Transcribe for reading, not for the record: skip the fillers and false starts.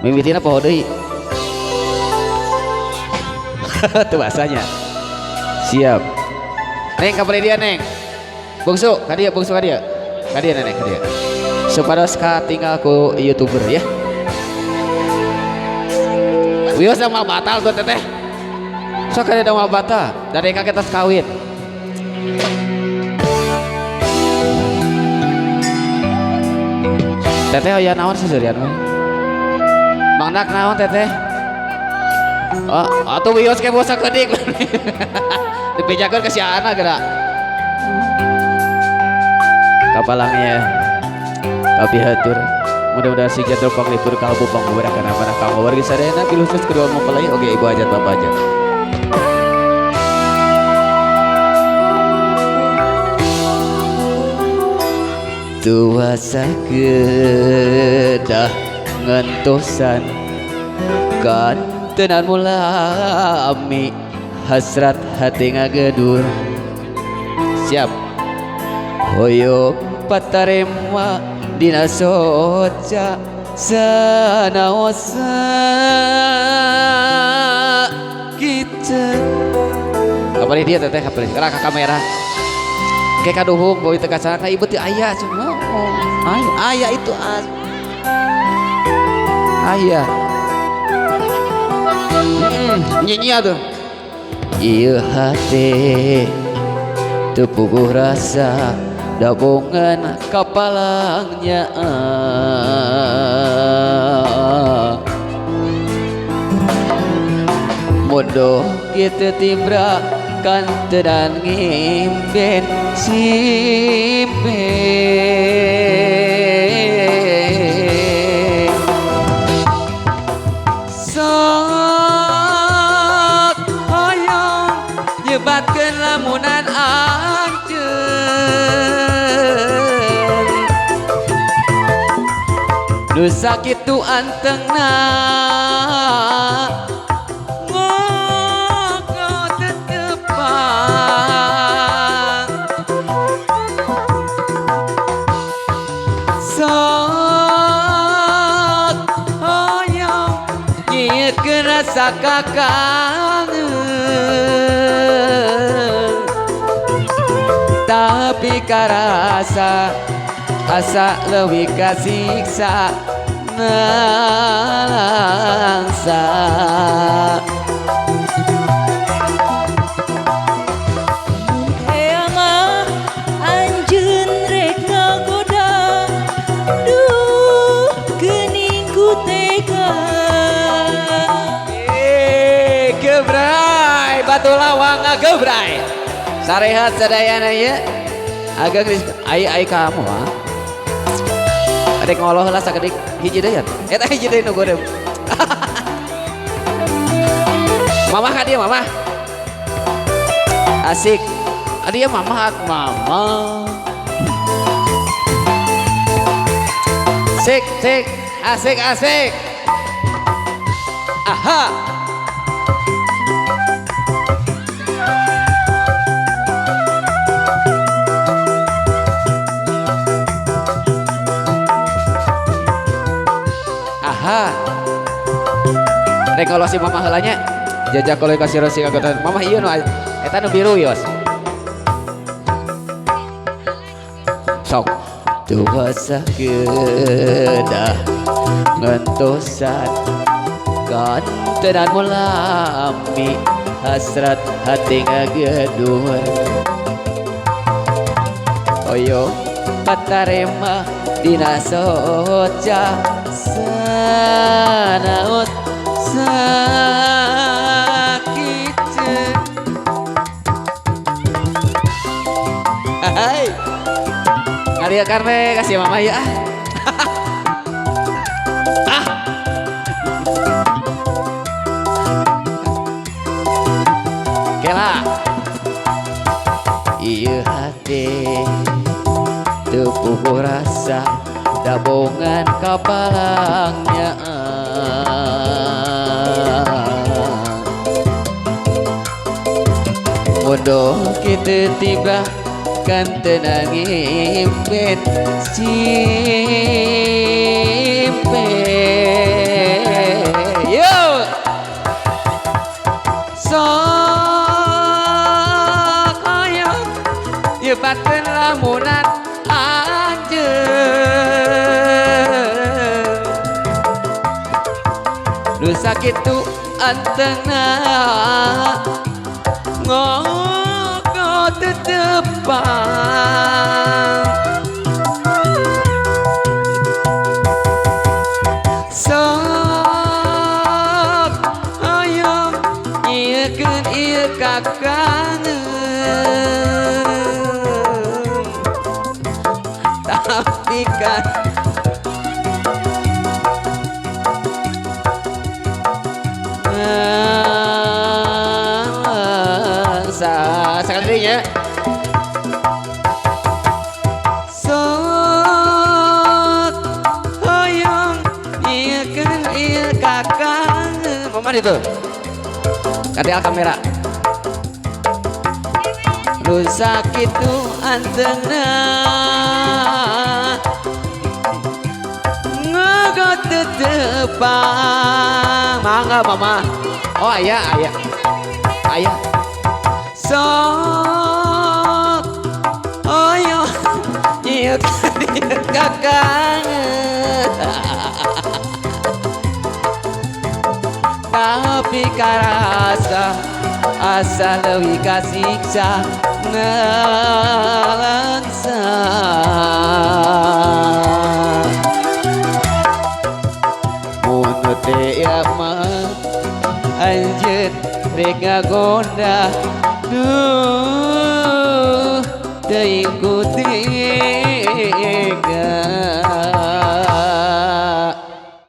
Mimitina poho deui. Tuh bahasanya. Siap. Neng kapal dia neng. Bungsu, kadia bungsu kadia. Kadia nenek kadia. Supados tinggal ku YouTuber ya. Wios sama batal tuh teteh. So kada ada mal batal. Dari kakek tas kawin. Teteh aya naon seserian mah? Mangdak naon teteh? Oh, atuh wios ke bosa kedik. Dipijakeun ka si Ana geura. Kapalangnya kapi hatur. Mudah-mudahan si jadwal panglipur kalbu pangubarakan amanah kang wargi sadayana pilu khusus kedua mempelai oge ibu hajat bapak hajat. Tua sakedah ngentosan kan tenan mulami hasrat hati ngagedur. Siap hoyok patarema dina soca sanaosa kita kapal dia teteh kapal gerak ke kamera kayak kaduhung bawa teka sana kayak ibu ti ayah cuma ayah itu ayah nyanyi tuh iya hati tepuguh rasa dabungan kapalangnya modoh kita tibra kan tedan ngimpen simpen sok hayang nyebatkeun lamunan nu sakitu antengna moga tetepang sok hoyong nyiekeun rasa kakangen tapi karasa asa leuwih kasiksa nalangsa mah anjeun rek ngagoda duh geuning ku tega gebrai batu lawang gebrai sarehat sadayana ya agak ai kamu adek ngoloh lah sakedik hiji deui eta hiji deui nu godem mama ka dia mama asik dia mama sik asik aha rek kalau si mama heulanya jajak kalau kasih rosi kagotan mama ieu nu eta nu biru yos sok tua sakedah ngentosan kan tenan mulami hasrat hati ngagedur oyo patarema dina soca sanaot sakit hai ngalia karne kasih mama ya kela iya hati tepuh rasa dabungan kapalangnya modoh kita tiba kan tenang impen simpen sakit tu antena ngogo tetepang sok ayo iekeun ieu kakang tapi kan sekali ya sok hoyong iekeun ieu kakang momen itu kadal kamera lu sakit tu antena ngogot tetepang mangga mama oh ayah sok oyo ieu kakang tapi karasa asa leuwih kasiksa ngalangsa mun teh mah anjeun rek ngagonda duh teuing ku teu